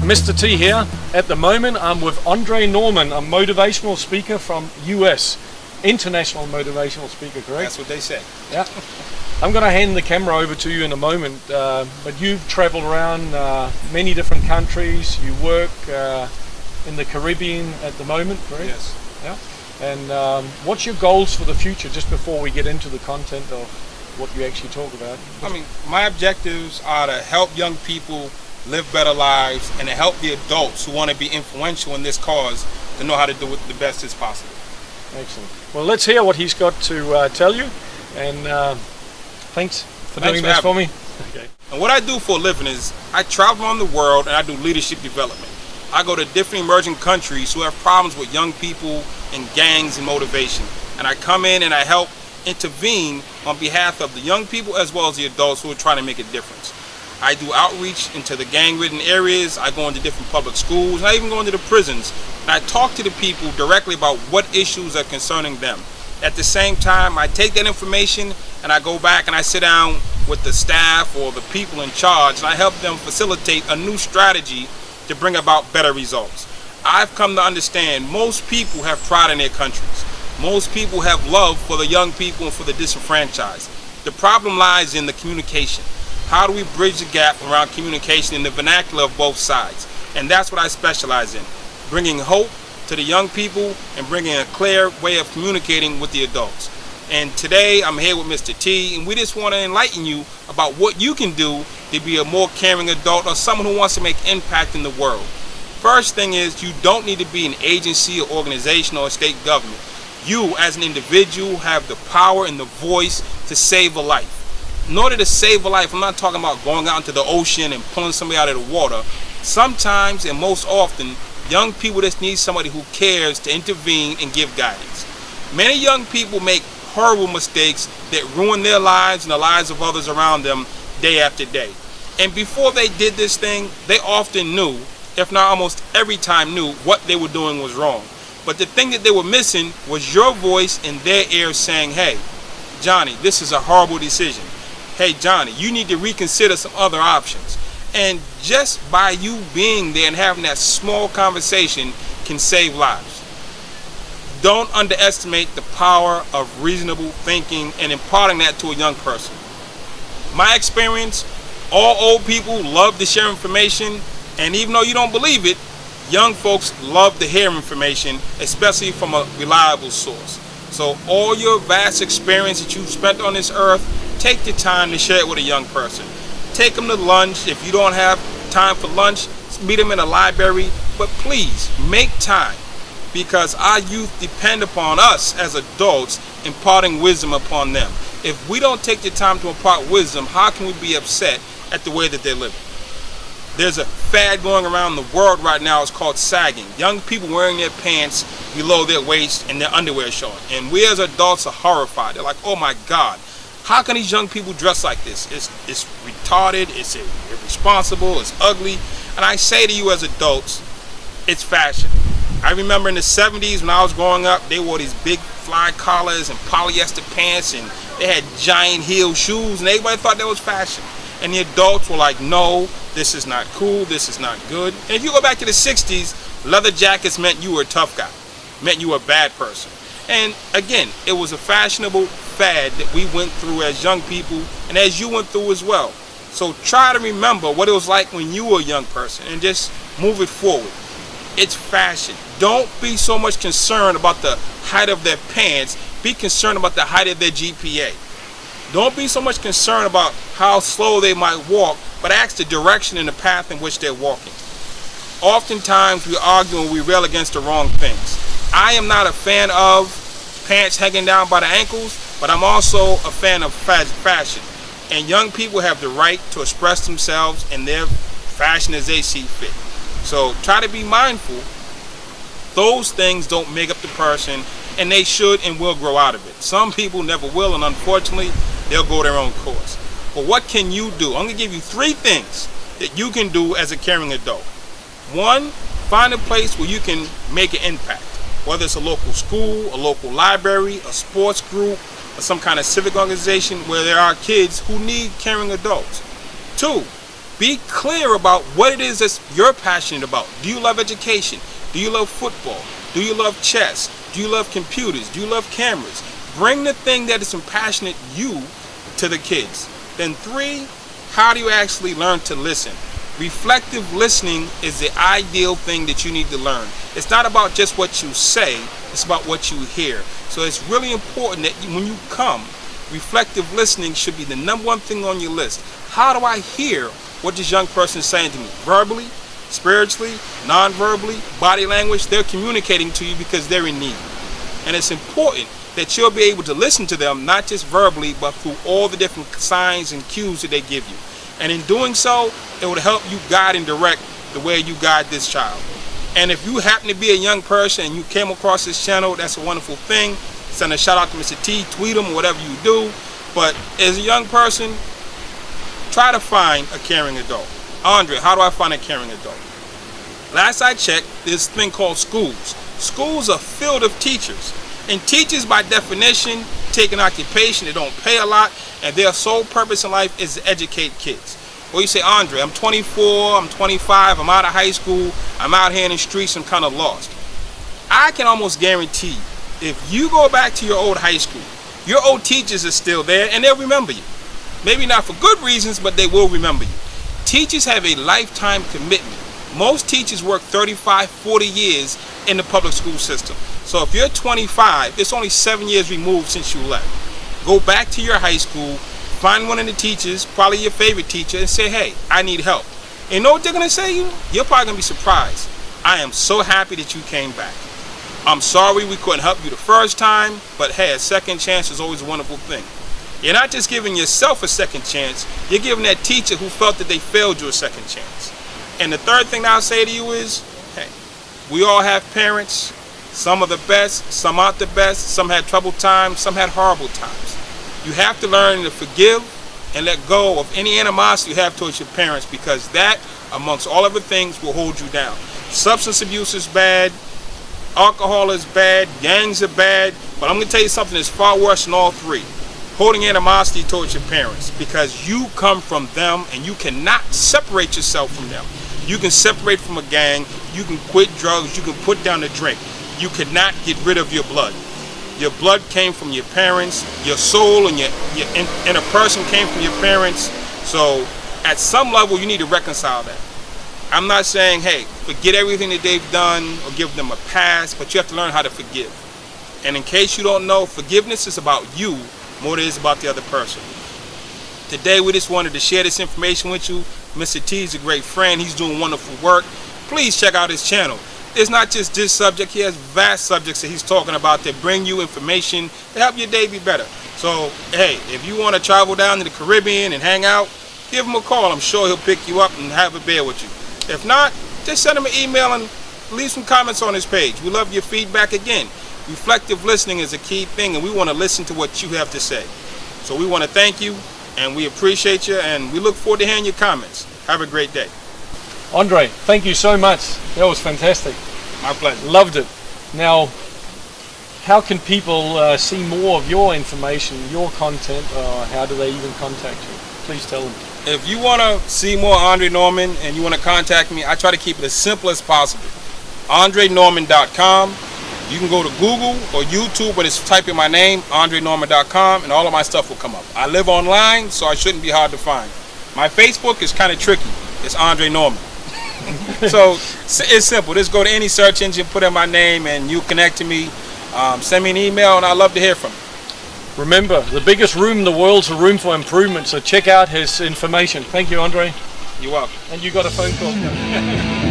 Mr.T here. At the moment I'm with Andre Norman, a motivational speaker from US. International motivational speaker, correct? That's what they say. Yeah. I'm going to hand the camera over to you in a moment, but you've traveled around many different countries. You work in the Caribbean at the moment, correct? Yes. Yeah. And what's your goals for the future, just before we get into the content of what you actually talk about? I mean, my objectives are to help young people live better lives and to help the adults who want to be influential in this cause to know how to do it the best as possible. Excellent. Well, let's hear what he's got to tell you, and thanks for doing this for me. Okay. And what I do for a living is I travel around the world and I do leadership development. I go to different emerging countries who have problems with young people and gangs and motivation, and I come in and I help intervene on behalf of the young people as well as the adults who are trying to make a difference. I do outreach into the gang-ridden areas. I go into different public schools, and I even go into the prisons. And I talk to the people directly about what issues are concerning them. At the same time, I take that information and I go back and I sit down with the staff or the people in charge, and I help them facilitate a new strategy to bring about better results. I've come to understand most people have pride in their countries. Most people have love for the young people and for the disenfranchised. The problem lies in the communication. How do we bridge the gap around communication in the vernacular of both sides? And that's what I specialize in, bringing hope to the young people and bringing a clear way of communicating with the adults. And today I'm here with Mr. T, and we just want to enlighten you about what you can do to be a more caring adult or someone who wants to make impact in the world. First thing is, you don't need to be an agency or organization or a state government. You as an individual have the power and the voice to save a life. In order to save a life, I'm not talking about going out into the ocean and pulling somebody out of the water. Sometimes, and most often, young people just need somebody who cares to intervene and give guidance. Many young people make horrible mistakes that ruin their lives and the lives of others around them day after day. And before they did this thing, they often knew, if not almost every time knew, what they were doing was wrong. But the thing that they were missing was your voice in their ear saying, hey, Johnny, this is a horrible decision. Hey, Johnny, you need to reconsider some other options. And just by you being there and having that small conversation can save lives. Don't underestimate the power of reasonable thinking and imparting that to a young person. My experience, all old people love to share information, and even though you don't believe it, young folks love to hear information, especially from a reliable source. So all your vast experience that you've spent on this earth, take the time to share it with a young person. Take them to lunch. If you don't have time for lunch, meet them in a library. But please, make time, because our youth depend upon us as adults imparting wisdom upon them. If we don't take the time to impart wisdom, how can we be upset at the way that they're living? There's a fad going around the world right now. It's called sagging. Young people wearing their pants below their waist and their underwear showing. And we as adults are horrified. They're like, oh my God, how can these young people dress like this? It's retarded, it's irresponsible, it's ugly. And I say to you as adults, it's fashion. I remember in the 70s when I was growing up, they wore these big fly collars and polyester pants, and they had giant heel shoes, and everybody thought that was fashion. And the adults were like, no, this is not cool, this is not good. And if you go back to the 60s, leather jackets meant you were a tough guy, meant you were a bad person. And again, it was a fashionable fad that we went through as young people and as you went through as well. So try to remember what it was like when you were a young person and just move it forward. It's fashion. Don't be so much concerned about the height of their pants. Be concerned about the height of their GPA. Don't be so much concerned about how slow they might walk, but ask the direction and the path in which they're walking. Oftentimes we argue and we rail against the wrong things. I am not a fan of pants hanging down by the ankles, but I'm also a fan of fashion. And young people have the right to express themselves in their fashion as they see fit. So try to be mindful. Those things don't make up the person, and they should and will grow out of it. Some people never will, and unfortunately, they'll go their own course. But what can you do? I'm going to give you 3 things that you can do as a caring adult. 1, find a place where you can make an impact. Whether it's a local school, a local library, a sports group, or some kind of civic organization where there are kids who need caring adults. 2, be clear about what it is that you're passionate about. Do you love education? Do you love football? Do you love chess? Do you love computers? Do you love cameras? Bring the thing that is passionate you to the kids. Then 3, how do you actually learn to listen? Reflective listening is the ideal thing that you need to learn. It's not about just what you say, it's about what you hear. So it's really important that when you come, reflective listening should be the number 1 thing on your list. How do I hear what this young person is saying to me? Verbally, spiritually, non-verbally, body language. They're communicating to you because they're in need. And it's important that you'll be able to listen to them, not just verbally, but through all the different signs and cues that they give you. And in doing so, it will help you guide and direct the way you guide this child. And if you happen to be a young person and you came across this channel, that's a wonderful thing. Send a shout out to Mr. T, tweet him, or whatever you do. But as a young person, try to find a caring adult. Andre, how do I find a caring adult? Last I checked, there's this thing called schools. Schools are filled of teachers. And teachers, by definition, take an occupation, they don't pay a lot, and their sole purpose in life is to educate kids. Or you say, Andre, I'm 24, I'm 25, I'm out of high school, I'm out here in the streets, I'm kind of lost. I can almost guarantee, if you go back to your old high school, your old teachers are still there, and they'll remember you. Maybe not for good reasons, but they will remember you. Teachers have a lifetime commitment. Most teachers work 35, 40 years in the public school system. So if you're 25, it's only 7 years removed since you left. Go back to your high school, find one of the teachers, probably your favorite teacher, and say, hey, I need help. And you know what they're going to say to you? You're probably going to be surprised. I am so happy that you came back. I'm sorry we couldn't help you the first time, but hey, a second chance is always a wonderful thing. You're not just giving yourself a second chance, you're giving that teacher who felt that they failed you a second chance. And the third thing I'll say to you is, hey, we all have parents. Some are the best, some aren't the best, some had troubled times, some had horrible times. You have to learn to forgive and let go of any animosity you have towards your parents, because that, amongst all other things, will hold you down. Substance abuse is bad, alcohol is bad, gangs are bad, but I'm going to tell you something that's far worse than all 3. Holding animosity towards your parents, because you come from them and you cannot separate yourself from them. You can separate from a gang, you can quit drugs, you can put down the drink. You cannot get rid of your blood. Your blood came from your parents, your soul and your inner person came from your parents. So at some level you need to reconcile that. I'm not saying, hey, forget everything that they've done or give them a pass, but you have to learn how to forgive. And in case you don't know, forgiveness is about you more than it is about the other person. Today we just wanted to share this information with you. Mr. T is a great friend. He's doing wonderful work. Please check out his channel. It's not just this subject. He has vast subjects that he's talking about that bring you information to help your day be better. So, hey, if you want to travel down to the Caribbean and hang out, give him a call. I'm sure he'll pick you up and have a beer with you. If not, just send him an email and leave some comments on his page. We love your feedback. Again, reflective listening is a key thing, and we want to listen to what you have to say. So we want to thank you, and we appreciate you, and we look forward to hearing your comments. Have a great day. Andre, thank you so much. That was fantastic. My pleasure. Loved it. Now, how can people see more of your information, your content, or how do they even contact you? Please tell them. If you want to see more Andre Norman and you want to contact me, I try to keep it as simple as possible. AndreNorman.com. You can go to Google or YouTube, but it's type in my name, AndreNorman.com, and all of my stuff will come up. I live online, so I shouldn't be hard to find. My Facebook is kind of tricky. It's Andre Norman. So it's simple. Just go to any search engine, put in my name, and you connect to me. Send me an email, and I'd love to hear from you. Remember, the biggest room in the world's a room for improvement, so check out his information. Thank you, Andre. You're welcome. And you got a phone call.